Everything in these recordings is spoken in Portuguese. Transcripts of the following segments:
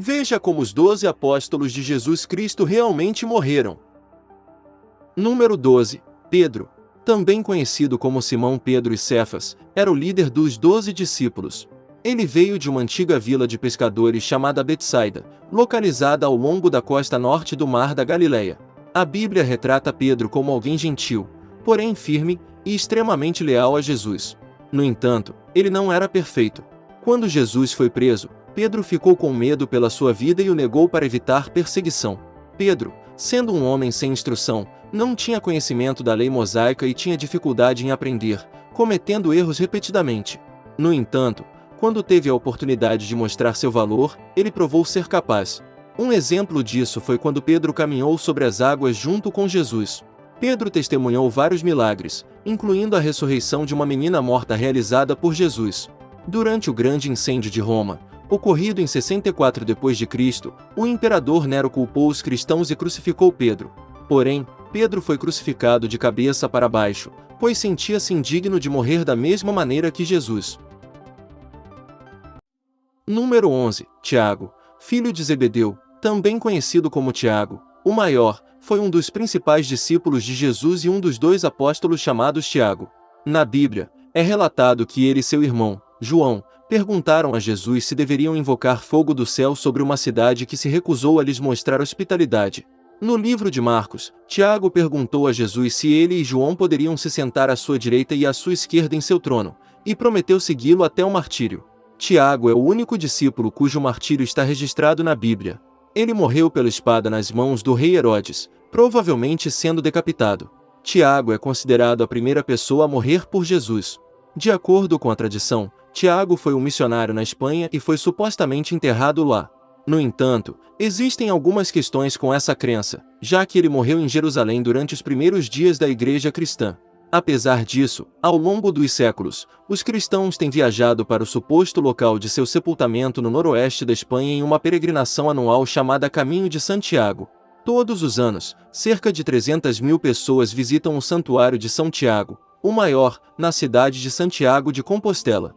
Veja como os 12 apóstolos de Jesus Cristo realmente morreram. Número 12. Pedro, também conhecido como Simão Pedro e Cefas, era o líder dos 12 discípulos. Ele veio de uma antiga vila de pescadores chamada Betsaida, localizada ao longo da costa norte do Mar da Galileia. A Bíblia retrata Pedro como alguém gentil, porém firme e extremamente leal a Jesus. No entanto, ele não era perfeito. Quando Jesus foi preso, Pedro ficou com medo pela sua vida e o negou para evitar perseguição. Pedro, sendo um homem sem instrução, não tinha conhecimento da lei mosaica e tinha dificuldade em aprender, cometendo erros repetidamente. No entanto, quando teve a oportunidade de mostrar seu valor, ele provou ser capaz. Um exemplo disso foi quando Pedro caminhou sobre as águas junto com Jesus. Pedro testemunhou vários milagres, incluindo a ressurreição de uma menina morta realizada por Jesus. Durante o grande incêndio de Roma, ocorrido em 64 d.C., o imperador Nero culpou os cristãos e crucificou Pedro. Porém, Pedro foi crucificado de cabeça para baixo, pois sentia-se indigno de morrer da mesma maneira que Jesus. Número 11. Tiago, filho de Zebedeu, também conhecido como Tiago, o maior, foi um dos principais discípulos de Jesus e um dos 2 apóstolos chamados Tiago. Na Bíblia, é relatado que ele e seu irmão, João, perguntaram a Jesus se deveriam invocar fogo do céu sobre uma cidade que se recusou a lhes mostrar hospitalidade. No livro de Marcos, Tiago perguntou a Jesus se ele e João poderiam se sentar à sua direita e à sua esquerda em seu trono, e prometeu segui-lo até o martírio. Tiago é o único discípulo cujo martírio está registrado na Bíblia. Ele morreu pela espada nas mãos do rei Herodes, provavelmente sendo decapitado. Tiago é considerado a primeira pessoa a morrer por Jesus. De acordo com a tradição, Tiago foi um missionário na Espanha e foi supostamente enterrado lá. No entanto, existem algumas questões com essa crença, já que ele morreu em Jerusalém durante os primeiros dias da Igreja cristã. Apesar disso, ao longo dos séculos, os cristãos têm viajado para o suposto local de seu sepultamento no noroeste da Espanha em uma peregrinação anual chamada Caminho de Santiago. Todos os anos, cerca de 300.000 pessoas visitam o Santuário de São Tiago, o maior, na cidade de Santiago de Compostela.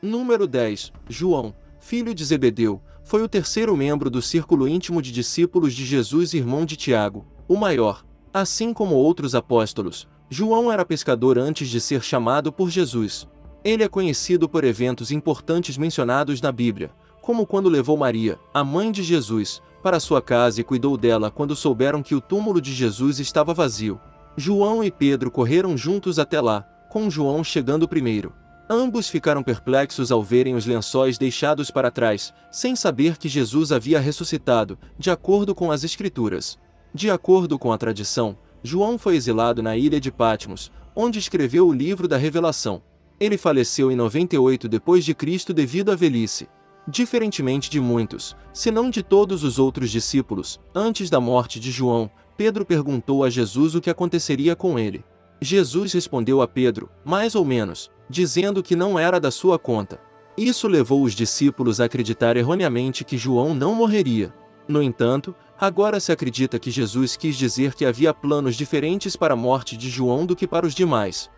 Número 10. João, filho de Zebedeu, foi o terceiro membro do círculo íntimo de discípulos de Jesus e irmão de Tiago, o maior. Assim como outros apóstolos, João era pescador antes de ser chamado por Jesus. Ele é conhecido por eventos importantes mencionados na Bíblia, como quando levou Maria, a mãe de Jesus, para sua casa e cuidou dela quando souberam que o túmulo de Jesus estava vazio. João e Pedro correram juntos até lá, com João chegando primeiro. Ambos ficaram perplexos ao verem os lençóis deixados para trás, sem saber que Jesus havia ressuscitado, de acordo com as Escrituras. De acordo com a tradição, João foi exilado na ilha de Patmos, onde escreveu o livro da Revelação. Ele faleceu em 98 d.C. devido à velhice. Diferentemente de muitos, se não de todos os outros discípulos, antes da morte de João, Pedro perguntou a Jesus o que aconteceria com ele. Jesus respondeu a Pedro, mais ou menos, dizendo que não era da sua conta. Isso levou os discípulos a acreditar erroneamente que João não morreria. No entanto, agora se acredita que Jesus quis dizer que havia planos diferentes para a morte de João do que para os demais.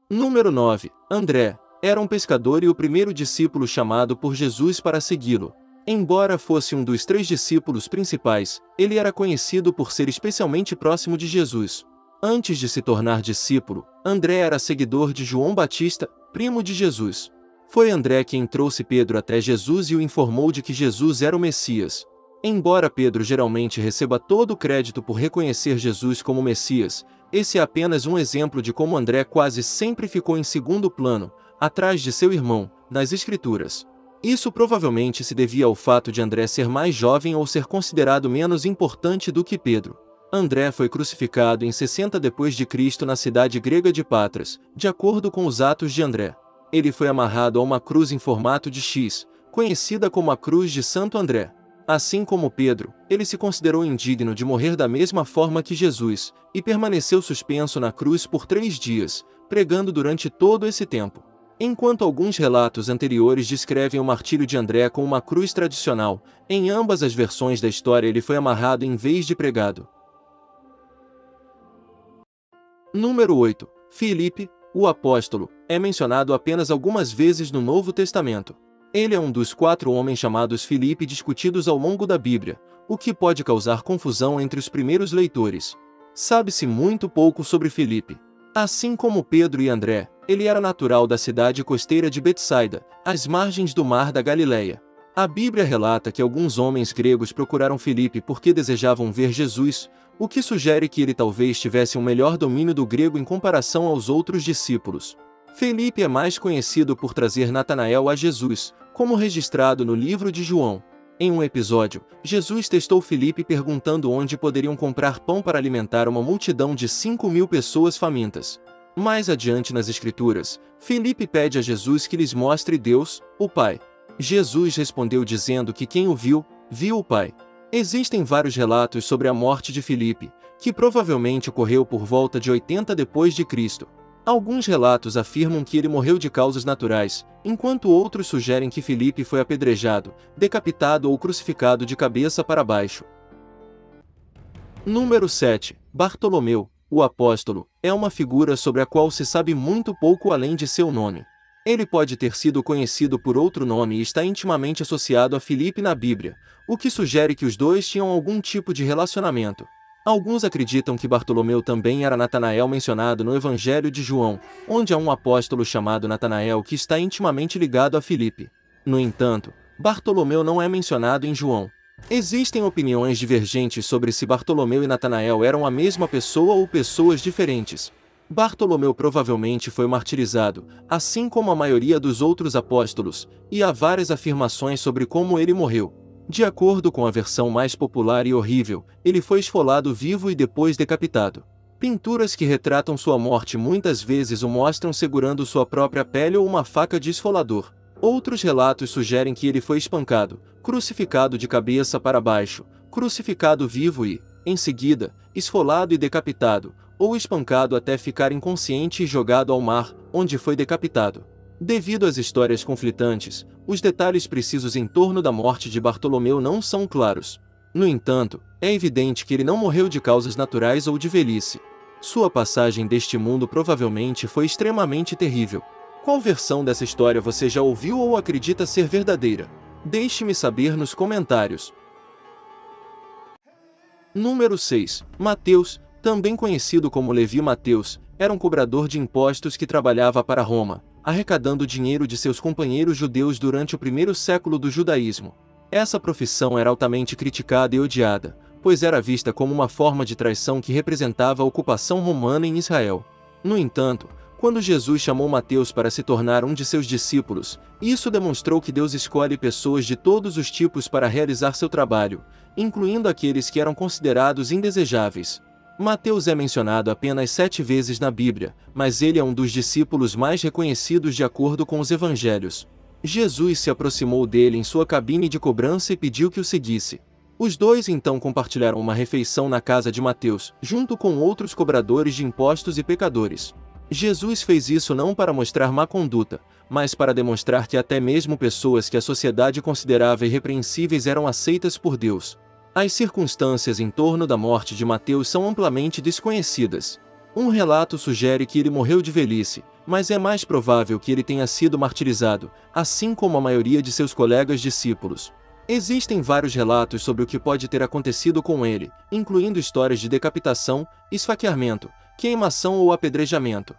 Número 9. André, era um pescador e o primeiro discípulo chamado por Jesus para segui-lo. Embora fosse um dos 3 discípulos principais, ele era conhecido por ser especialmente próximo de Jesus. Antes de se tornar discípulo, André era seguidor de João Batista, primo de Jesus. Foi André quem trouxe Pedro até Jesus e o informou de que Jesus era o Messias. Embora Pedro geralmente receba todo o crédito por reconhecer Jesus como Messias, esse é apenas um exemplo de como André quase sempre ficou em segundo plano, atrás de seu irmão, nas Escrituras. Isso provavelmente se devia ao fato de André ser mais jovem ou ser considerado menos importante do que Pedro. André foi crucificado em 60 d.C. na cidade grega de Patras, de acordo com os Atos de André. Ele foi amarrado a uma cruz em formato de X, conhecida como a Cruz de Santo André. Assim como Pedro, ele se considerou indigno de morrer da mesma forma que Jesus, e permaneceu suspenso na cruz por 3 dias, pregando durante todo esse tempo. Enquanto alguns relatos anteriores descrevem o martírio de André com uma cruz tradicional, em ambas as versões da história ele foi amarrado em vez de pregado. Número 8. Filipe, o apóstolo, é mencionado apenas algumas vezes no Novo Testamento. Ele é um dos 4 homens chamados Filipe discutidos ao longo da Bíblia, o que pode causar confusão entre os primeiros leitores. Sabe-se muito pouco sobre Filipe. Assim como Pedro e André, ele era natural da cidade costeira de Betsaida, às margens do mar da Galileia. A Bíblia relata que alguns homens gregos procuraram Filipe porque desejavam ver Jesus, o que sugere que ele talvez tivesse um melhor domínio do grego em comparação aos outros discípulos. Filipe é mais conhecido por trazer Natanael a Jesus, como registrado no livro de João. Em um episódio, Jesus testou Filipe perguntando onde poderiam comprar pão para alimentar uma multidão de 5.000 pessoas famintas. Mais adiante nas Escrituras, Filipe pede a Jesus que lhes mostre Deus, o Pai. Jesus respondeu dizendo que quem o viu, viu o Pai. Existem vários relatos sobre a morte de Filipe, que provavelmente ocorreu por volta de 80 depois de Cristo. Alguns relatos afirmam que ele morreu de causas naturais, enquanto outros sugerem que Filipe foi apedrejado, decapitado ou crucificado de cabeça para baixo. Número 7. Bartolomeu, o apóstolo, é uma figura sobre a qual se sabe muito pouco além de seu nome. Ele pode ter sido conhecido por outro nome e está intimamente associado a Filipe na Bíblia, o que sugere que os dois tinham algum tipo de relacionamento. Alguns acreditam que Bartolomeu também era Natanael mencionado no Evangelho de João, onde há um apóstolo chamado Natanael que está intimamente ligado a Filipe. No entanto, Bartolomeu não é mencionado em João. Existem opiniões divergentes sobre se Bartolomeu e Natanael eram a mesma pessoa ou pessoas diferentes. Bartolomeu provavelmente foi martirizado, assim como a maioria dos outros apóstolos, e há várias afirmações sobre como ele morreu. De acordo com a versão mais popular e horrível, ele foi esfolado vivo e depois decapitado. Pinturas que retratam sua morte muitas vezes o mostram segurando sua própria pele ou uma faca de esfolador. Outros relatos sugerem que ele foi espancado, crucificado de cabeça para baixo, crucificado vivo e, em seguida, esfolado e decapitado, ou espancado até ficar inconsciente e jogado ao mar, onde foi decapitado. Devido às histórias conflitantes, os detalhes precisos em torno da morte de Bartolomeu não são claros. No entanto, é evidente que ele não morreu de causas naturais ou de velhice. Sua passagem deste mundo provavelmente foi extremamente terrível. Qual versão dessa história você já ouviu ou acredita ser verdadeira? Deixe-me saber nos comentários. Número 6. Mateus, também conhecido como Levi Mateus, era um cobrador de impostos que trabalhava para Roma, arrecadando dinheiro de seus companheiros judeus durante o primeiro século do judaísmo. Essa profissão era altamente criticada e odiada, pois era vista como uma forma de traição que representava a ocupação romana em Israel. No entanto, quando Jesus chamou Mateus para se tornar um de seus discípulos, isso demonstrou que Deus escolhe pessoas de todos os tipos para realizar seu trabalho, incluindo aqueles que eram considerados indesejáveis. Mateus é mencionado apenas 7 vezes na Bíblia, mas ele é um dos discípulos mais reconhecidos de acordo com os evangelhos. Jesus se aproximou dele em sua cabine de cobrança e pediu que o seguisse. Os dois então compartilharam uma refeição na casa de Mateus, junto com outros cobradores de impostos e pecadores. Jesus fez isso não para mostrar má conduta, mas para demonstrar que até mesmo pessoas que a sociedade considerava irrepreensíveis eram aceitas por Deus. As circunstâncias em torno da morte de Mateus são amplamente desconhecidas. Um relato sugere que ele morreu de velhice, mas é mais provável que ele tenha sido martirizado, assim como a maioria de seus colegas discípulos. Existem vários relatos sobre o que pode ter acontecido com ele, incluindo histórias de decapitação, esfaqueamento, queimação ou apedrejamento.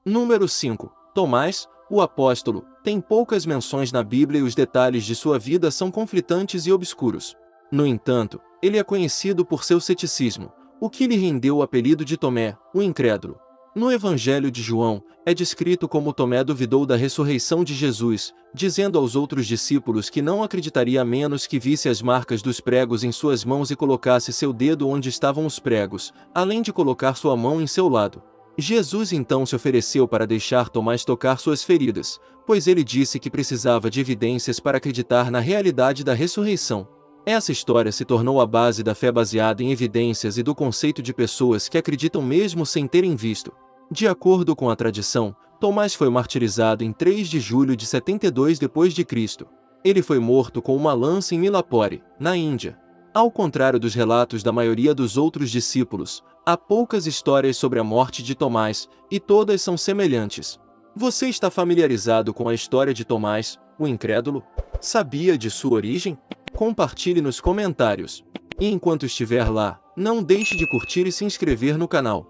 Número 5. Tomás, o apóstolo, tem poucas menções na Bíblia e os detalhes de sua vida são conflitantes e obscuros. No entanto, ele é conhecido por seu ceticismo, o que lhe rendeu o apelido de Tomé, o incrédulo. No Evangelho de João, é descrito como Tomé duvidou da ressurreição de Jesus, dizendo aos outros discípulos que não acreditaria a menos que visse as marcas dos pregos em suas mãos e colocasse seu dedo onde estavam os pregos, além de colocar sua mão em seu lado. Jesus então se ofereceu para deixar Tomás tocar suas feridas, pois ele disse que precisava de evidências para acreditar na realidade da ressurreição. Essa história se tornou a base da fé baseada em evidências e do conceito de pessoas que acreditam mesmo sem terem visto. De acordo com a tradição, Tomás foi martirizado em 3 de julho de 72 d.C. Ele foi morto com uma lança em Milapore, na Índia. Ao contrário dos relatos da maioria dos outros discípulos, há poucas histórias sobre a morte de Tomás, e todas são semelhantes. Você está familiarizado com a história de Tomás, o incrédulo? Sabia de sua origem? Compartilhe nos comentários. E enquanto estiver lá, não deixe de curtir e se inscrever no canal.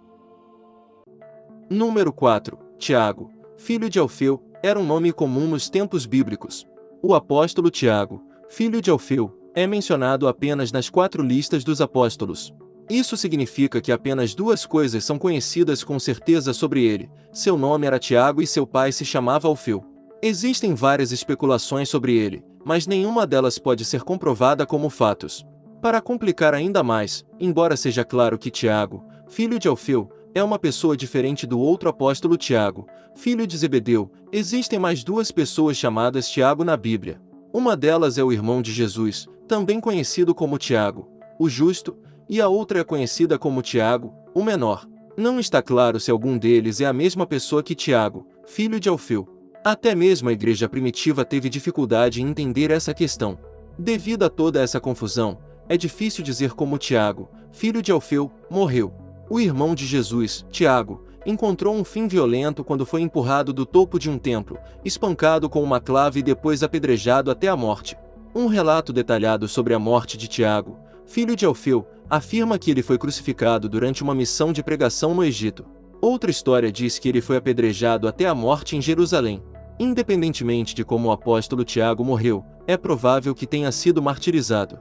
Número 4. Tiago, filho de Alfeu, era um nome comum nos tempos bíblicos. O apóstolo Tiago, filho de Alfeu, é mencionado apenas nas 4 listas dos apóstolos. Isso significa que apenas 2 coisas são conhecidas com certeza sobre ele: seu nome era Tiago e seu pai se chamava Alfeu. Existem várias especulações sobre ele, mas nenhuma delas pode ser comprovada como fatos. Para complicar ainda mais, embora seja claro que Tiago, filho de Alfeu, é uma pessoa diferente do outro apóstolo Tiago, filho de Zebedeu, existem mais 2 pessoas chamadas Tiago na Bíblia. Uma delas é o irmão de Jesus, também conhecido como Tiago, o justo, e a outra é conhecida como Tiago, o menor. Não está claro se algum deles é a mesma pessoa que Tiago, filho de Alfeu. Até mesmo a igreja primitiva teve dificuldade em entender essa questão. Devido a toda essa confusão, é difícil dizer como Tiago, filho de Alfeu, morreu. O irmão de Jesus, Tiago, encontrou um fim violento quando foi empurrado do topo de um templo, espancado com uma clave e depois apedrejado até a morte. Um relato detalhado sobre a morte de Tiago, filho de Alfeu, afirma que ele foi crucificado durante uma missão de pregação no Egito. Outra história diz que ele foi apedrejado até a morte em Jerusalém. Independentemente de como o apóstolo Tiago morreu, é provável que tenha sido martirizado.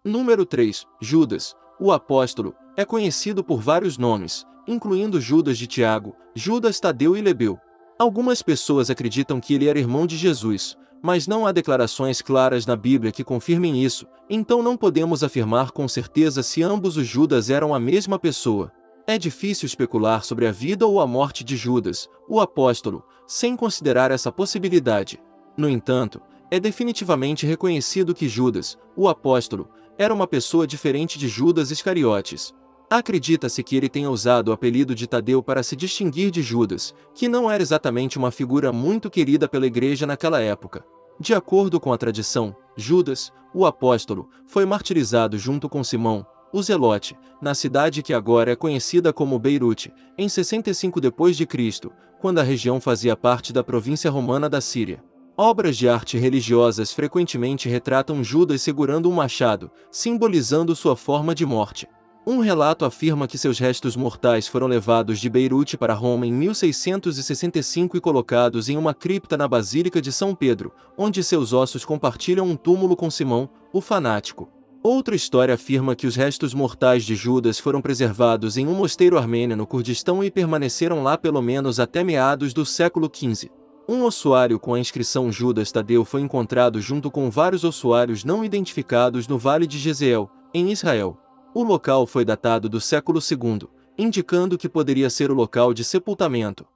Número 3. Judas, o apóstolo, é conhecido por vários nomes, incluindo Judas de Tiago, Judas Tadeu e Lebeu. Algumas pessoas acreditam que ele era irmão de Jesus, mas não há declarações claras na Bíblia que confirmem isso, então não podemos afirmar com certeza se ambos os Judas eram a mesma pessoa. É difícil especular sobre a vida ou a morte de Judas, o apóstolo, sem considerar essa possibilidade. No entanto, é definitivamente reconhecido que Judas, o apóstolo, era uma pessoa diferente de Judas Iscariotes. Acredita-se que ele tenha usado o apelido de Tadeu para se distinguir de Judas, que não era exatamente uma figura muito querida pela igreja naquela época. De acordo com a tradição, Judas, o apóstolo, foi martirizado junto com Simão, o Zelote, na cidade que agora é conhecida como Beirute, em 65 d.C., quando a região fazia parte da província romana da Síria. Obras de arte religiosas frequentemente retratam Judas segurando um machado, simbolizando sua forma de morte. Um relato afirma que seus restos mortais foram levados de Beirute para Roma em 1665 e colocados em uma cripta na Basílica de São Pedro, onde seus ossos compartilham um túmulo com Simão, o fanático. Outra história afirma que os restos mortais de Judas foram preservados em um mosteiro armênio no Kurdistão e permaneceram lá pelo menos até meados do século XV. Um ossuário com a inscrição Judas Tadeu foi encontrado junto com vários ossuários não identificados no Vale de Jezreel, em Israel. O local foi datado do século II, indicando que poderia ser o local de sepultamento.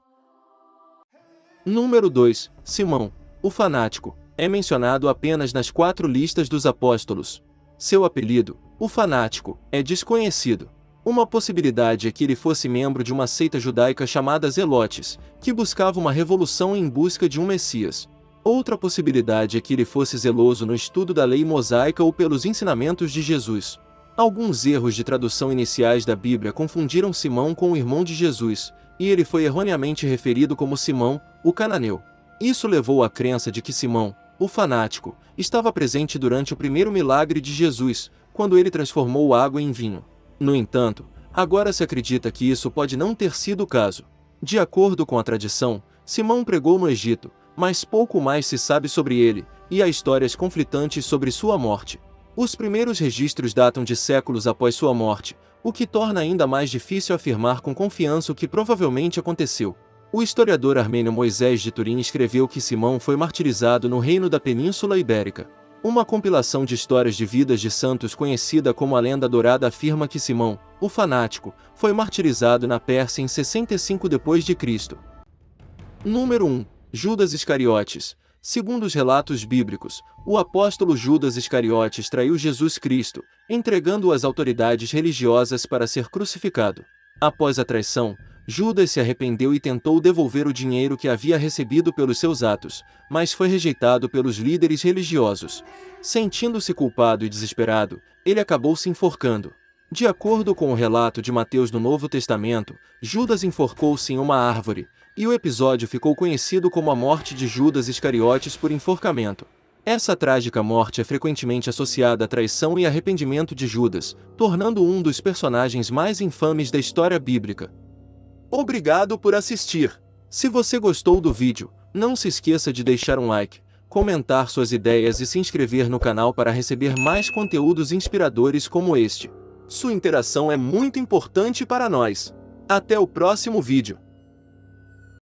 Número 2. Simão, o fanático, é mencionado apenas nas 4 listas dos apóstolos. Seu apelido, o fanático, é desconhecido. Uma possibilidade é que ele fosse membro de uma seita judaica chamada Zelotes, que buscava uma revolução em busca de um Messias. Outra possibilidade é que ele fosse zeloso no estudo da lei mosaica ou pelos ensinamentos de Jesus. Alguns erros de tradução iniciais da Bíblia confundiram Simão com o irmão de Jesus, e ele foi erroneamente referido como Simão, o cananeu. Isso levou à crença de que Simão, o fanático, estava presente durante o primeiro milagre de Jesus, quando ele transformou água em vinho. No entanto, agora se acredita que isso pode não ter sido o caso. De acordo com a tradição, Simão pregou no Egito, mas pouco mais se sabe sobre ele, e há histórias conflitantes sobre sua morte. Os primeiros registros datam de séculos após sua morte, o que torna ainda mais difícil afirmar com confiança o que provavelmente aconteceu. O historiador armênio Moisés de Turim escreveu que Simão foi martirizado no reino da Península Ibérica. Uma compilação de histórias de vidas de santos conhecida como a Lenda Dourada afirma que Simão, o fanático, foi martirizado na Pérsia em 65 d.C. Número 1. Judas Iscariotes. Segundo os relatos bíblicos, o apóstolo Judas Iscariotes traiu Jesus Cristo, entregando-o às autoridades religiosas para ser crucificado. Após a traição, Judas se arrependeu e tentou devolver o dinheiro que havia recebido pelos seus atos, mas foi rejeitado pelos líderes religiosos. Sentindo-se culpado e desesperado, ele acabou se enforcando. De acordo com o relato de Mateus no Novo Testamento, Judas enforcou-se em uma árvore, e o episódio ficou conhecido como a morte de Judas Iscariotes por enforcamento. Essa trágica morte é frequentemente associada à traição e arrependimento de Judas, tornando-o um dos personagens mais infames da história bíblica. Obrigado por assistir! Se você gostou do vídeo, não se esqueça de deixar um like, comentar suas ideias e se inscrever no canal para receber mais conteúdos inspiradores como este. Sua interação é muito importante para nós. Até o próximo vídeo!